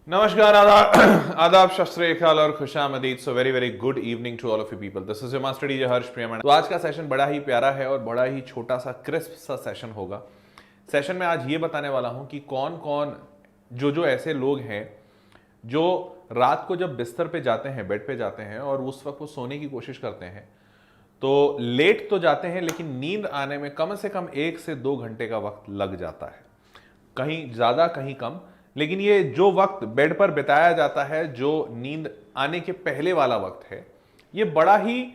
नमस्कार, आदाब आदाब, शस्त्र श्री अकाल और खुशामदीद। So very very good evening to all of you people. This is your master DJ Harsh Priyaman. तो आज का सेशन बड़ा ही प्यारा है और बड़ा ही छोटा सा क्रिस्प सा सेशन होगा। सेशन में आज ये बताने वाला हूं कि कौन कौन जो ऐसे लोग हैं जो रात को जब बिस्तर पे जाते हैं, बेड पे जाते हैं और उस वक्त वो सोने की कोशिश करते हैं, तो लेट तो जाते हैं लेकिन नींद आने में कम से कम 1 से 2 घंटे का वक्त लग जाता है, कहीं ज्यादा कहीं कम। लेकिन ये जो वक्त बेड पर बिताया जाता है, जो नींद आने के पहले वाला वक्त है, ये बड़ा ही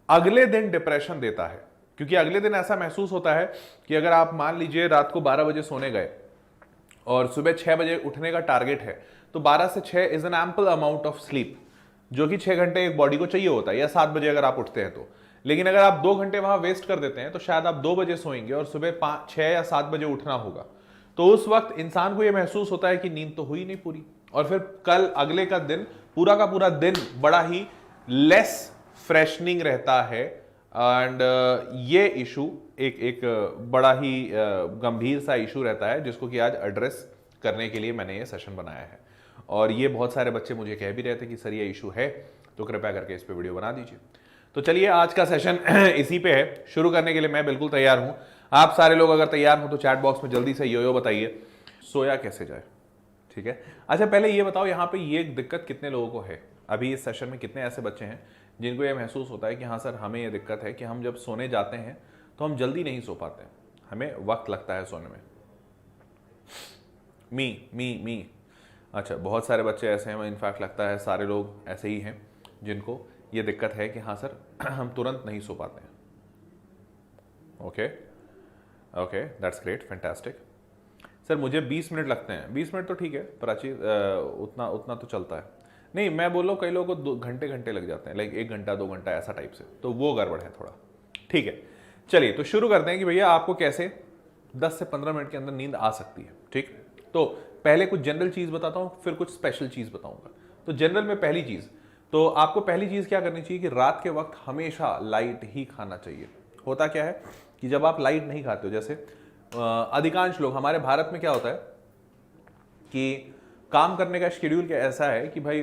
अगले दिन डिप्रेशन देता है। क्योंकि अगले दिन ऐसा महसूस होता है कि अगर आप मान लीजिए रात को 12 बजे सोने गए और सुबह 6 बजे उठने का टारगेट है, तो 12 से 6 is an ample amount of sleep, जो कि 6 घंटे एक बॉडी को चाहिए होता है, या 7 बजे अगर आप उठते हैं तो। लेकिन अगर आप 2 घंटे वहां वेस्ट कर देते हैं तो शायद आप 2 बजे सोएंगे और सुबह 5, 6 या 7 बजे उठना होगा। तो उस वक्त इंसान को यह महसूस होता है कि नींद तो हुई नहीं पूरी, और फिर कल अगले का दिन पूरा का पूरा दिन बड़ा ही लेस फ्रेशनिंग रहता है। एंड ये इशू एक बड़ा ही गंभीर सा इशू रहता है, जिसको कि आज एड्रेस करने के लिए मैंने ये सेशन बनाया है। और ये बहुत सारे बच्चे मुझे कह भी रहे थे कि सर ये इशू है, तो कृपया करके इस पे वीडियो बना दीजिए। तो चलिए आज का सेशन इसी पे है। शुरू करने के लिए मैं बिल्कुल तैयार हूं। आप सारे लोग अगर तैयार हो तो चैट बॉक्स में जल्दी से यो बताइए, सोया कैसे जाए। ठीक है, अच्छा पहले ये बताओ, यहाँ पे ये दिक्कत कितने लोगों को है? अभी इस सेशन में कितने ऐसे बच्चे हैं जिनको ये महसूस होता है कि हाँ सर, हमें ये दिक्कत है कि हम जब सोने जाते हैं तो हम जल्दी नहीं सो पाते, हमें वक्त लगता है सोने में। मी अच्छा, बहुत सारे बच्चे ऐसे हैं, इनफैक्ट लगता है सारे लोग ऐसे ही हैं जिनको ये दिक्कत है कि हाँ सर, हम तुरंत नहीं सो पाते हैं। Okay, that's great, fantastic. Sir मुझे 20 मिनट लगते हैं। 20 मिनट तो ठीक है प्राची, उतना तो चलता है। नहीं, मैं बोल रहा हूँ कई लोगों को 2 घंटे लग जाते हैं, लाइक 1 घंटा 2 घंटा ऐसा टाइप से, तो वो गड़बड़ है थोड़ा। ठीक है, चलिए तो शुरू करते हैं कि भैया आपको कैसे 10 से 15 मिनट के अंदर नींद आ सकती है। ठीक, तो पहले कुछ जनरल चीज बताता हूँ, फिर कुछ स्पेशल चीज बताऊंगा। तो जनरल में पहली चीज, तो आपको पहली चीज क्या करनी चाहिए कि रात के वक्त हमेशा लाइट ही खाना चाहिए। होता क्या है कि जब आप लाइट नहीं खाते हो, जैसे अधिकांश लोग, हमारे भारत में क्या होता है कि काम करने का शेड्यूल क्या ऐसा है कि भाई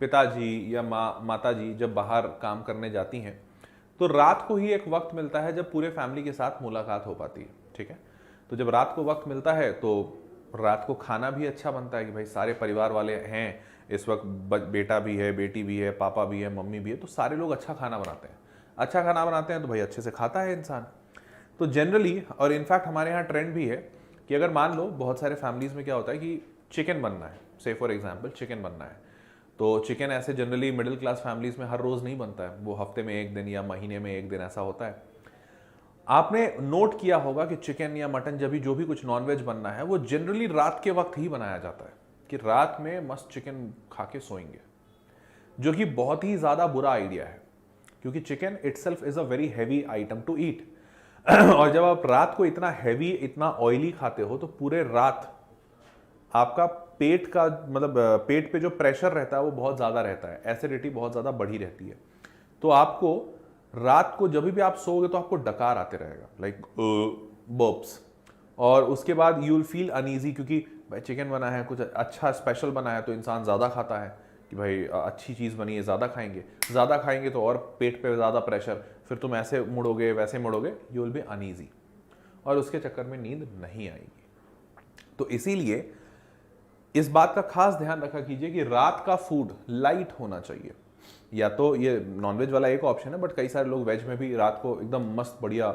पिताजी या माताजी जब बाहर काम करने जाती हैं तो रात को ही एक वक्त मिलता है जब पूरे फैमिली के साथ मुलाकात हो पाती है। ठीक है, तो जब रात को वक्त मिलता है तो रात को खाना भी अच्छा बनता है कि भाई सारे परिवार वाले हैं इस वक्त, बेटा भी है, बेटी भी है, पापा भी है, मम्मी भी है, तो सारे लोग अच्छा खाना बनाते हैं। अच्छा खाना बनाते हैं तो भाई अच्छे से खाता है इंसान। तो जनरली, और इनफैक्ट हमारे यहाँ ट्रेंड भी है कि अगर मान लो बहुत सारे फैमिलीज में क्या होता है कि चिकन बनना है, से फॉर एग्जांपल चिकन बनना है, तो चिकन ऐसे जनरली मिडिल क्लास फैमिलीज में हर रोज नहीं बनता है, वो हफ्ते में 1 दिन या महीने में 1 दिन ऐसा होता है। आपने नोट किया होगा कि चिकन या मटन, जब भी जो भी कुछ नॉनवेज बनना है, वो जनरली रात के वक्त ही बनाया जाता है कि रात में मस्त चिकन खा के सोएंगे, जो कि बहुत ही ज्यादा बुरा आइडिया है, क्योंकि chicken itself is a very heavy item to eat. और जब आप रात को इतना हैवी, इतना ऑयली खाते हो तो पूरे रात आपका पेट का, मतलब पेट पे जो प्रेशर रहता है वो बहुत ज्यादा रहता है, एसिडिटी बहुत ज्यादा बढ़ी रहती है। तो आपको रात को जब भी आप सोओगे तो आपको डकार आते रहेगा, लाइक बर्प्स, और उसके बाद यू विल फील अनईजी, क्योंकि भाई चिकन बना है, कुछ अच्छा स्पेशल बना है, तो इंसान ज़्यादा खाता है कि भाई अच्छी चीज़ बनी है, ज़्यादा खाएंगे तो और पेट पे ज़्यादा प्रेशर, फिर तुम ऐसे मुड़ोगे वैसे मुड़ोगे, यू विल बी अनईजी, और उसके चक्कर में नींद नहीं आएगी। तो इसीलिए इस बात का खास ध्यान रखा कीजिए कि रात का फूड लाइट होना चाहिए। या तो ये नॉनवेज वाला एक ऑप्शन है, बट कई सारे लोग वेज में भी रात को एकदम मस्त बढ़िया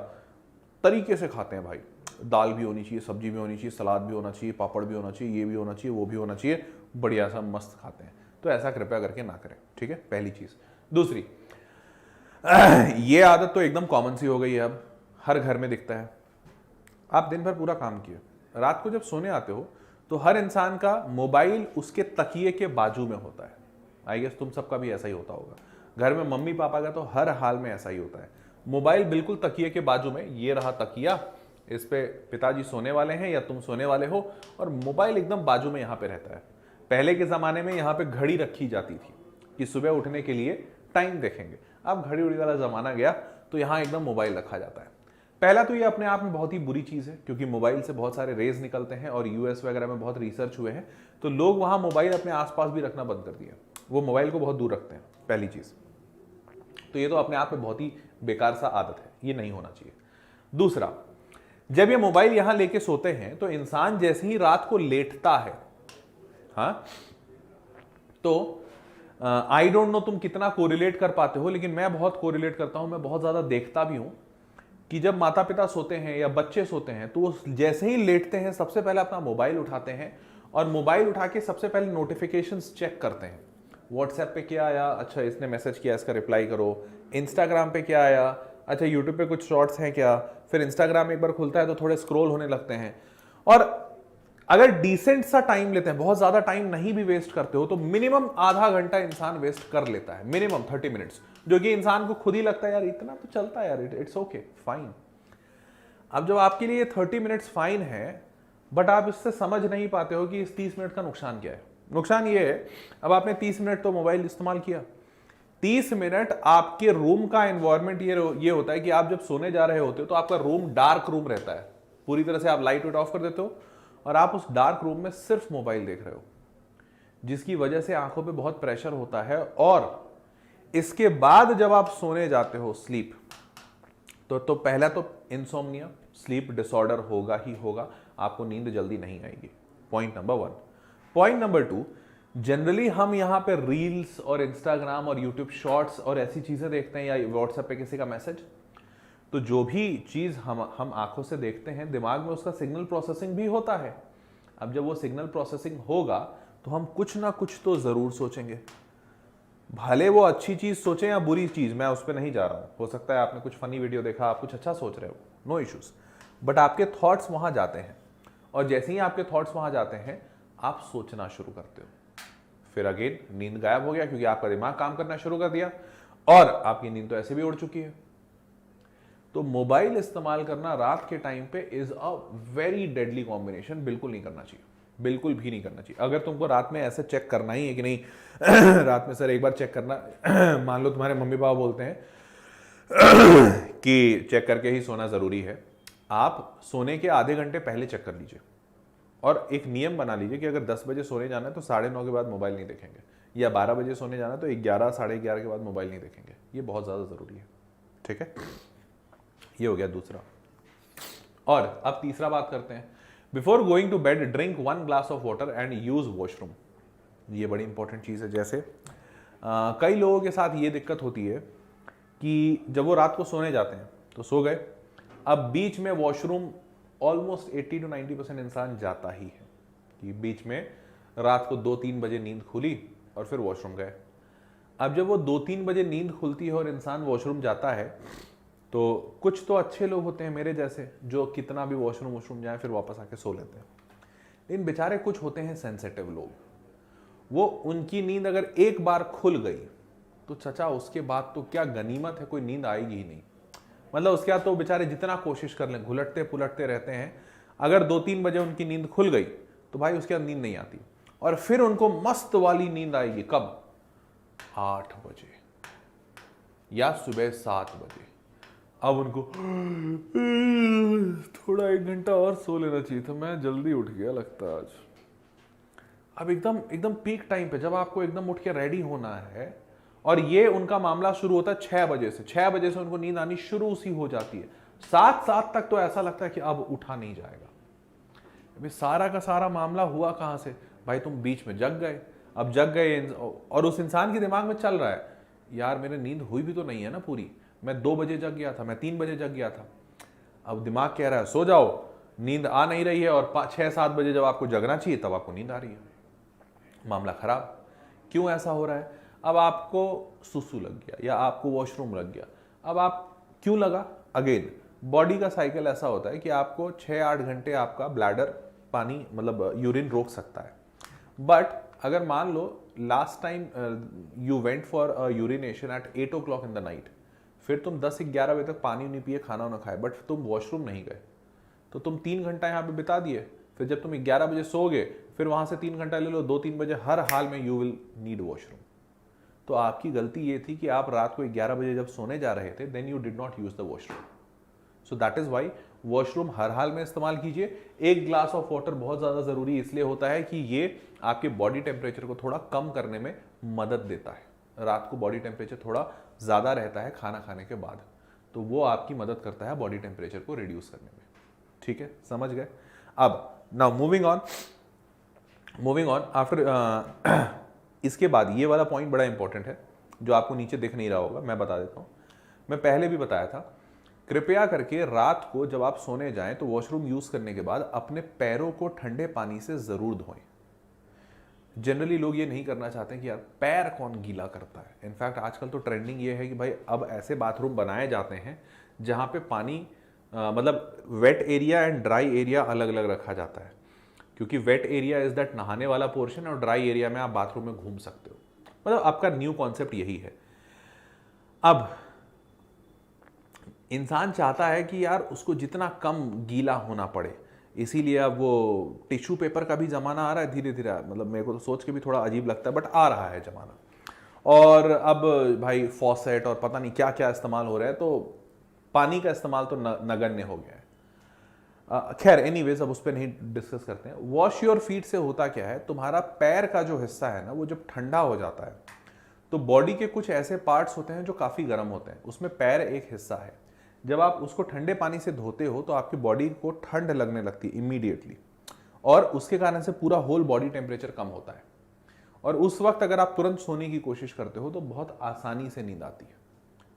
तरीके से खाते हैं। भाई दाल भी होनी चाहिए, सब्जी भी होनी चाहिए, सलाद भी होना चाहिए, पापड़ भी होना चाहिए, ये भी होना चाहिए, वो भी होना चाहिए, बढ़िया सा मस्त खाते हैं। तो ऐसा कृपया करके ना करें। ठीक है, पहली चीज। दूसरी, ये आदत तो एकदम कॉमन सी हो गई है, अब हर घर में दिखता है। आप दिन भर पूरा काम किए, रात को जब सोने आते हो तो हर इंसान का मोबाइल उसके तकिए के बाजू में होता है। आई गेस तुम सबका भी ऐसा ही होता होगा। घर में मम्मी पापा का तो हर हाल में ऐसा ही होता है, मोबाइल बिल्कुल तकिए के बाजू में। ये रहा तकिया, इस पे पिताजी सोने वाले हैं या तुम सोने वाले हो, और मोबाइल एकदम बाजू में यहाँ पे रहता है। पहले के जमाने में यहाँ पे घड़ी रखी जाती थी कि सुबह उठने के लिए टाइम देखेंगे। अब घड़ी उड़ी वाला जमाना गया तो यहाँ एकदम मोबाइल रखा जाता है। पहला तो ये अपने आप में बहुत ही बुरी चीज़ है, क्योंकि मोबाइल से बहुत सारे रेज निकलते हैं और यूएस वगैरह में बहुत रिसर्च हुए हैं, तो लोग वहाँ मोबाइल अपने आसपास भी रखना बंद कर दिया, वो मोबाइल को बहुत दूर रखते हैं, पहली चीज़। तो ये तो अपने आप में बहुत ही बेकार सा आदत है, ये नहीं होना चाहिए। दूसरा, जब ये मोबाइल यहां लेके सोते हैं तो इंसान जैसे ही रात को लेटता है, हाँ, तो आई डोंट नो तुम कितना कोरिलेट कर पाते हो, लेकिन मैं बहुत कोरिलेट करता हूं, मैं बहुत ज्यादा देखता भी हूं कि जब माता पिता सोते हैं या बच्चे सोते हैं तो वो जैसे ही लेटते हैं सबसे पहले अपना मोबाइल उठाते हैं और मोबाइल उठा के सबसे पहले नोटिफिकेशंस चेक करते हैं। व्हाट्सएप पे क्या आया, अच्छा इसने मैसेज किया, इसका रिप्लाई करो। इंस्टाग्राम पे क्या आया, अच्छा यूट्यूब पे कुछ शॉर्ट्स हैं क्या। फिर इंस्टाग्राम एक बार खुलता है तो थोड़े स्क्रॉल होने लगते हैं। और अगर डिसेंट सा टाइम लेते हैं, बहुत ज्यादा टाइम नहीं भी वेस्ट करते हो, तो मिनिमम आधा घंटा इंसान वेस्ट कर लेता है, मिनिमम 30 मिनट्स, जो कि इंसान को खुद ही लगता है यार इतना तो चलता है यार, इट्स ओके फाइन। अब जब आपके लिए 30 मिनट्स फाइन है, बट आप इससे समझ नहीं पाते हो कि इस 30 मिनट का नुकसान क्या है। नुकसान ये है, अब आपने 30 मिनट तो मोबाइल इस्तेमाल किया, 30 मिनट आपके रूम का एनवायरनमेंट ये होता है कि आप जब सोने जा रहे होते हो तो आपका रूम डार्क रूम रहता है, पूरी तरह से आप लाइट वाइट ऑफ कर देते हो और आप उस डार्क रूम में सिर्फ मोबाइल देख रहे हो, जिसकी वजह से आंखों पे बहुत प्रेशर होता है। और इसके बाद जब आप सोने जाते हो स्लीप, तो पहला तो इंसोम्निया, स्लीप डिसऑर्डर होगा ही होगा, आपको नींद जल्दी नहीं आएगी, point number 1। Point number 2, generally हम यहाँ पे रील्स और इंस्टाग्राम और यूट्यूब शॉर्ट्स और ऐसी चीजें देखते हैं या व्हाट्सएप पे किसी का मैसेज, तो जो भी चीज हम आंखों से देखते हैं, दिमाग में उसका सिग्नल प्रोसेसिंग भी होता है। अब जब वो सिग्नल प्रोसेसिंग होगा तो हम कुछ ना कुछ तो जरूर सोचेंगे, भले वो अच्छी चीज सोचें या बुरी चीज, मैं उस पर नहीं जा रहा हूं। हो सकता है आपने कुछ फनी वीडियो देखा, आप कुछ अच्छा सोच रहे हो, नो इश्यूज, बट आपके थॉट्स वहां जाते हैं और जैसे ही आपके थॉट्स वहां जाते हैं आप सोचना शुरू करते हो। फिर अगेन नींद गायब हो गया, क्योंकि आपका दिमाग काम करना शुरू कर दिया और आपकी नींद तो ऐसे भी उड़ चुकी है। तो मोबाइल इस्तेमाल करना रात के टाइम पे is a very deadly combination, बिल्कुल नहीं करना चाहिए, बिल्कुल भी नहीं करना चाहिए। अगर तुमको रात में ऐसे चेक करना ही है कि नहीं रात में सर एक बार चेक करना मान लो तुम्हारे मम्मी पापा बोलते हैं कि चेक करके ही सोना जरूरी है, आप सोने के आधे घंटे पहले चेक कर लीजिए और एक नियम बना लीजिए कि अगर 10 बजे सोने जाना है तो 9:30 के बाद मोबाइल नहीं देखेंगे, या 12 बजे सोने जाना है तो 11 साढ़े 11 के बाद मोबाइल नहीं देखेंगे। ये बहुत ज़्यादा ज़रूरी है, ठीक है। ये हो गया दूसरा। और अब तीसरा बात करते हैं, before going to bed drink 1 glass of water and use washroom. ये बड़ी इंपॉर्टेंट चीज़ है। जैसे कई लोगों के साथ ये दिक्कत होती है कि जब वो रात को सोने जाते हैं तो सो गए, अब बीच में वॉशरूम ऑलमोस्ट 80 to 90% इंसान जाता ही है कि बीच में रात को 2-3 बजे नींद खुली और फिर वॉशरूम गए। अब जब वो 2-3 बजे नींद खुलती है और इंसान वॉशरूम जाता है, तो कुछ तो अच्छे लोग होते हैं मेरे जैसे, जो कितना भी वॉशरूम जाए फिर वापस आके सो लेते हैं। लेकिन बेचारे कुछ होते हैं सेंसिटिव लोग, वो उनकी नींद अगर एक बार खुल गई तो चचा उसके बाद तो क्या गनीमत है, कोई नींद आएगी ही नहीं। मतलब उसके बाद तो बेचारे जितना कोशिश कर लें घुलटते पुलटते रहते हैं, अगर 2-3 बजे उनकी नींद खुल गई तो भाई उसके बाद नींद नहीं आती, और फिर उनको मस्त वाली नींद आएगी कब, 8 बजे या सुबह 7 बजे। अब उनको थोड़ा 1 घंटा और सो लेना चाहिए था, मैं जल्दी उठ गया लगता आज। अब एकदम पीक टाइम पे जब आपको एकदम उठ के रेडी होना है, और ये उनका मामला शुरू होता है 6 बजे से। 6 बजे से उनको नींद आनी शुरू सी हो जाती है, 7 तक तो ऐसा लगता है कि अब उठा नहीं जाएगा। अभी सारा का सारा मामला हुआ कहां से भाई, तुम बीच में जग गए। अब जग गए और उस इंसान के दिमाग में चल रहा है यार मेरे नींद हुई भी तो नहीं है ना पूरी, मैं 2 बजे जग गया था, मैं 3 बजे जग गया था। अब दिमाग कह रहा है सो जाओ, नींद आ नहीं रही है, और 6-7 बजे जब आपको जगना चाहिए तब आपको नींद आ रही है। मामला खराब। क्यों ऐसा हो रहा है? अब आपको सुसु लग गया या आपको वॉशरूम लग गया। अब आप क्यों लगा? अगेन बॉडी का साइकिल ऐसा होता है कि आपको 6-8 घंटे आपका ब्लैडर पानी मतलब यूरिन रोक सकता है। बट अगर मान लो last time you went for urination at 8 o'clock in the night, फिर तुम 10-11 बजे तक पानी नहीं पिए, खाना ना खाए, बट तुम वॉशरूम नहीं गए, तो तुम 3 घंटा यहाँ पे बिता दिए। फिर जब तुम 11 बजे सोओगे, फिर वहां से 3 घंटा ले लो, 2-3 बजे हर हाल में यू विल नीड वॉशरूम। तो आपकी गलती ये थी कि आप रात को 11 बजे जब सोने जा रहे थे, then you did not use the washroom. So that is why washroom हर हाल में इस्तेमाल कीजिए। एक ग्लास ऑफ वाटर बहुत ज़्यादा ज़रूरी इसलिए होता है कि ये आपके बॉडी टेम्परेचर को थोड़ा कम करने में मदद देता है। रात को बॉडी टेम्परेचर थोड़ा ज़्यादा रहता है खाना खाने के बाद, तो वो आपकी मदद करता है बॉडी टेम्परेचर को रिड्यूस करने में। ठीक है, समझ गए। अब नाउ मूविंग ऑन आफ्टर इसके बाद ये वाला पॉइंट बड़ा इंपॉर्टेंट है जो आपको नीचे दिख नहीं रहा होगा, मैं बता देता हूँ। मैं पहले भी बताया था, कृपया करके रात को जब आप सोने जाएं तो वॉशरूम यूज़ करने के बाद अपने पैरों को ठंडे पानी से ज़रूर धोएं। जनरली लोग ये नहीं करना चाहते हैं कि यार पैर कौन गीला करता है। इनफैक्ट आजकल तो ट्रेंडिंग ये है कि भाई अब ऐसे बाथरूम बनाए जाते हैं जहाँ पे पानी मतलब wait area and dry area अलग अलग रखा जाता है, क्योंकि वेट एरिया इज दैट नहाने वाला पोर्शन और ड्राई एरिया में आप बाथरूम में घूम सकते हो। मतलब आपका न्यू कॉन्सेप्ट यही है। अब इंसान चाहता है कि यार उसको जितना कम गीला होना पड़े, इसीलिए अब वो टिश्यू पेपर का भी ज़माना आ रहा है धीरे धीरे। मतलब मेरे को तो सोच के भी थोड़ा अजीब लगता है, बट आ रहा है ज़माना। और अब भाई फॉसेट और पता नहीं क्या क्या इस्तेमाल हो रहा है, तो पानी का इस्तेमाल तो नगण्य हो गया है। खैर एनीवेज, अब उस पर नहीं डिस्कस करते हैं। वॉश योर फीट से होता क्या है, तुम्हारा पैर का जो हिस्सा है ना, वो जब ठंडा हो जाता है तो बॉडी के कुछ ऐसे पार्ट्स होते हैं जो काफ़ी गर्म होते हैं, उसमें पैर एक हिस्सा है। जब आप उसको ठंडे पानी से धोते हो तो आपकी बॉडी को ठंड लगने लगती है इमीडिएटली, और उसके कारण से पूरा होल बॉडी टेम्परेचर कम होता है। और उस वक्त अगर आप तुरंत सोने की कोशिश करते हो तो बहुत आसानी से नींद आती है।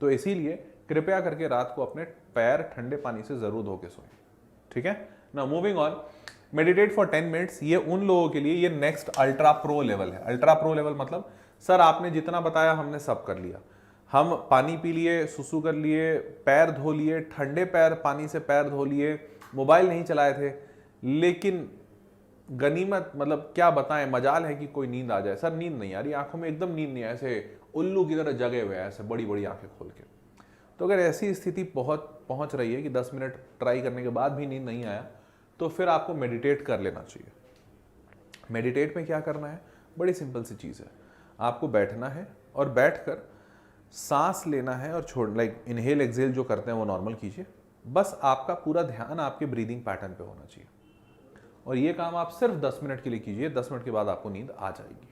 तो इसीलिए कृपया करके रात को अपने पैर ठंडे पानी से जरूर धो के सोएं। ठीक है ना। Moving on, meditate for 10 minutes. ये उन लोगों के लिए ये नेक्स्ट अल्ट्रा प्रो लेवल है। अल्ट्रा प्रो लेवल मतलब सर आपने जितना बताया हमने सब कर लिया, हम पानी पी लिए, सुसु कर लिए, पैर धो लिए, ठंडे पैर पानी से पैर धो लिए, मोबाइल नहीं चलाए थे, लेकिन गनीमत मतलब क्या बताएं, मजाल है कि कोई नींद आ जाए। सर नींद नहीं आ रही, आंखों में एकदम नींद नहीं है, ऐसे उल्लू की तरह जगे हुए हैं, ऐसे बड़ी बड़ी आंखें खोल के। तो अगर ऐसी स्थिति पहुंच रही है कि 10 मिनट ट्राई करने के बाद भी नींद नहीं आया, तो फिर आपको मेडिटेट कर लेना चाहिए। मेडिटेट में क्या करना है, बड़ी सिंपल सी चीज़ है। आपको बैठना है और बैठकर सांस लेना है और छोड़, लाइक इनहेल एक्सहेल जो करते हैं वो नॉर्मल कीजिए। बस आपका पूरा ध्यान आपके ब्रीदिंग पैटर्न पे होना चाहिए, और ये काम आप सिर्फ 10 मिनट के लिए कीजिए। 10 मिनट के बाद आपको नींद आ जाएगी।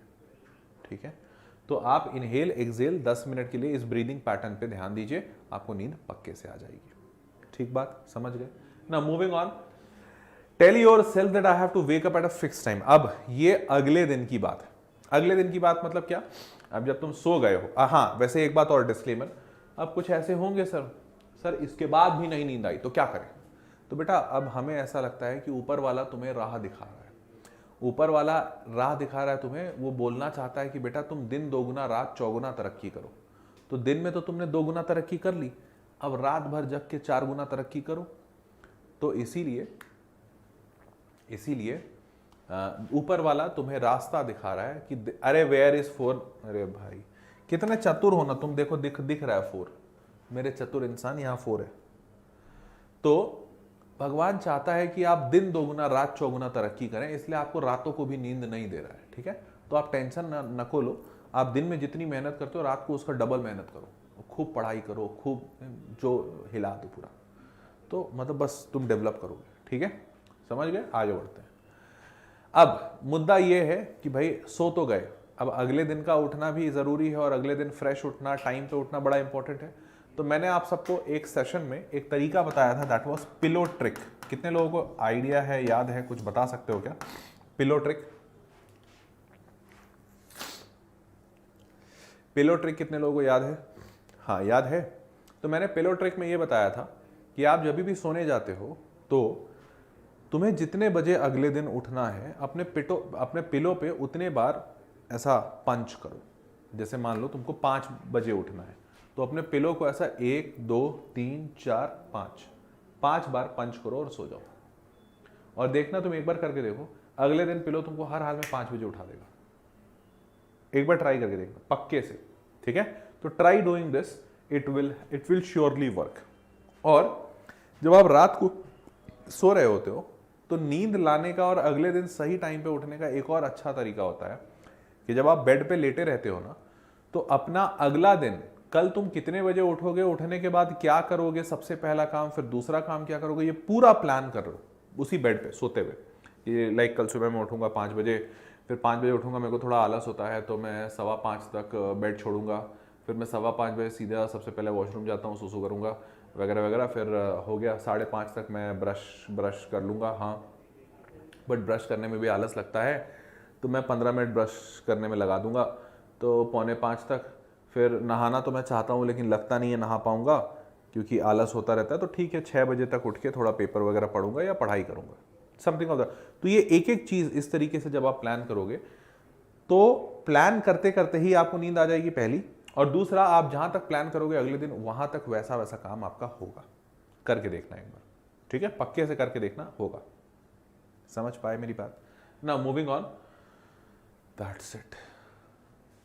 ठीक है, तो आप इनहेल एक्सहेल 10 मिनट के लिए इस ब्रीदिंग पैटर्न पे ध्यान दीजिए, आपको नींद पक्के से आ जाएगी। ठीक बात, समझ गए ना। Moving on, tell yourself that I have to wake up at a fix time. अब ये अगले दिन की बात है। अगले दिन की बात मतलब क्या, अब जब तुम सो गए हो। हाँ, वैसे एक बात और डिस्क्लेमर, अब कुछ ऐसे होंगे सर इसके बाद भी नहीं नींद आई तो क्या करें। तो बेटा अब हमें ऐसा लगता है कि ऊपर वाला तुम्हें राह दिखा रहा है, ऊपर वाला राह दिखा रहा है तुम्हें, वो बोलना चाहता है कि बेटा तुम दिन दोगुना रात चौगुना तरक्की करो। तो दिन में तो तुमने 2 गुना तरक्की कर ली, अब रात भर जग के 4 गुना तरक्की करो। तो इसीलिए ऊपर वाला तुम्हें रास्ता दिखा रहा है कि अरे वेयर इज 4। अरे भाई कितने चतुर हो ना तुम, देखो दिख रहा है 4, मेरे चतुर इंसान, यहाँ 4 है। तो भगवान चाहता है कि आप दिन 2 गुना रात 4 गुना तरक्की करें, इसलिए आपको रातों को भी नींद नहीं दे रहा है। ठीक है, तो आप टेंशन न लो। आप दिन में जितनी मेहनत करते हो रात को उसका डबल मेहनत करो, खूब पढ़ाई करो, खूब जो हिला दो पूरा, तो मतलब बस तुम डेवलप करोगे। ठीक है, समझ गए, आगे बढ़ते हैं। अब मुद्दा ये है कि भाई सो तो गए, अब अगले दिन का उठना भी ज़रूरी है, और अगले दिन फ्रेश उठना, टाइम पे उठना बड़ा इंपॉर्टेंट है। तो मैंने आप सबको एक सेशन में एक तरीका बताया था, दैट वाज पिलो ट्रिक। कितने लोगों को आइडिया है, याद है, कुछ बता सकते हो क्या पिलो ट्रिक? पिलो ट्रिक कितने लोगों को याद है? हाँ याद है। तो मैंने पिलो ट्रिक में ये बताया था कि आप जब भी सोने जाते हो तो तुम्हें जितने बजे अगले दिन उठना है, अपने पिलो पे उतने बार ऐसा पंच करो। जैसे मान लो तुमको 5 बजे उठना है, तो अपने पिलो को ऐसा 1 2 3 4 5 बार पंच करो और सो जाओ। और देखना, तुम एक बार करके देखो, अगले दिन पिलो तुमको हर हाल में 5 बजे उठा देगा। एक बार ट्राई करके देखना पक्के से। ठीक है, तो try doing this, it will surely work. और जब आप रात को सो रहे होते हो तो नींद लाने का और अगले दिन सही टाइम पे उठने का एक और अच्छा तरीका होता है कि जब आप बेड पे लेटे रहते हो ना, तो अपना अगला दिन कल तुम कितने बजे उठोगे, उठने के बाद क्या करोगे, सबसे पहला काम, फिर दूसरा काम क्या करोगे, ये पूरा प्लान कर लो उसी बेड पे सोते हुए। ये लाइक कल सुबह मैं उठूंगा 5 बजे, फिर 5 बजे उठूंगा, मेरे को थोड़ा आलस होता है तो मैं 4:15 तक बेड छोड़ूंगा, फिर मैं 5:15 बजे सीधा सबसे पहले वॉशरूम जाता हूँ, सुसु करूँगा वगैरह वगैरह, फिर हो गया 5:30 तक मैं ब्रश कर लूँगा। हाँ, बट ब्रश करने में भी आलस लगता है तो मैं 15 मिनट ब्रश करने में लगा दूंगा, तो 4:45 तक। फिर नहाना तो मैं चाहता हूँ लेकिन लगता नहीं है नहा पाऊँगा क्योंकि आलस होता रहता है, तो ठीक है 6 बजे तक उठ के थोड़ा पेपर वगैरह पढ़ूंगा या पढ़ाई करूँगा, समथिंग ऑफ दैट। तो ये एक एक चीज़ इस तरीके से जब आप प्लान करोगे तो प्लान करते करते ही आपको नींद आ जाएगी, पहली। और दूसरा, आप जहाँ तक प्लान करोगे अगले दिन वहाँ तक वैसा वैसा काम आपका होगा। करके देखना एक बार, ठीक है, पक्के से करके देखना, होगा। समझ पाए मेरी बात? ना मूविंग ऑन, दैट्स इट।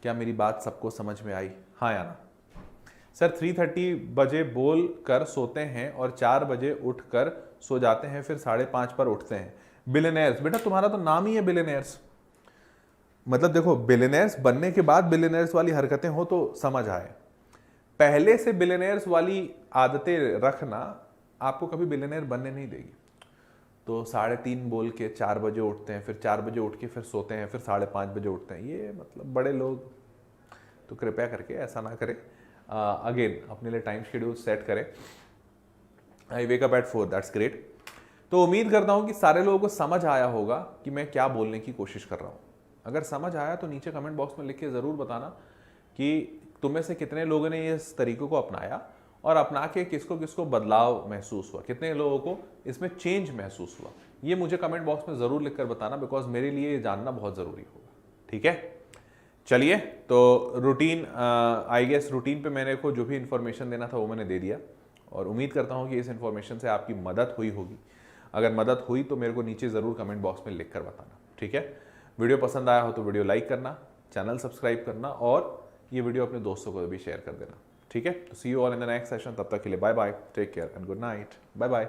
क्या मेरी बात सबको समझ में आई? हाँ या ना? सर 3:30 बजे बोल कर सोते हैं और 4 बजे उठ कर सो जाते हैं, फिर 5:30 पर उठते हैं। बिलियनेयर्स, बेटा तुम्हारा तो नाम ही है बिलियनेयर्स। मतलब देखो, बिलियनेयर्स बनने के बाद बिलियनेयर्स वाली हरकतें हो तो समझ आए, पहले से बिलियनेयर्स वाली आदतें रखना आपको कभी बिलियनेयर बनने नहीं देगी। तो 3:30 बोल के 4 बजे उठते हैं, फिर 4 बजे उठ के फिर सोते हैं, फिर 5:30 बजे उठते हैं, ये मतलब बड़े लोग, तो कृपया करके ऐसा ना करें। अगेन अपने लिए टाइम शेड्यूल सेट करें। I wake up at 4, that's great. तो उम्मीद करता हूँ कि सारे लोगों को समझ आया होगा कि मैं क्या बोलने की कोशिश कर रहा हूँ। अगर समझ आया तो नीचे कमेंट बॉक्स में लिख के ज़रूर बताना कि तुम में से कितने लोगों ने इस तरीकों को अपनाया और अपना के किसको किसको बदलाव महसूस हुआ, कितने लोगों को इसमें चेंज महसूस हुआ। ये मुझे कमेंट बॉक्स में ज़रूर लिखकर बताना, बिकॉज मेरे लिए ये जानना बहुत ज़रूरी होगा। ठीक है, चलिए। तो रूटीन, आई गेस रूटीन पे मैंने को जो भी इन्फॉर्मेशन देना था वो मैंने दे दिया, और उम्मीद करता हूँ कि इस इन्फॉर्मेशन से आपकी मदद हुई होगी। अगर मदद हुई तो मेरे को नीचे ज़रूर कमेंट बॉक्स में लिख कर बताना। ठीक है, वीडियो पसंद आया हो तो वीडियो लाइक करना, चैनल सब्सक्राइब करना, और ये वीडियो अपने दोस्तों को भी शेयर कर देना। ठीक है, तो see you all in the next session. तब तक के लिए bye bye, take care and good night, bye bye.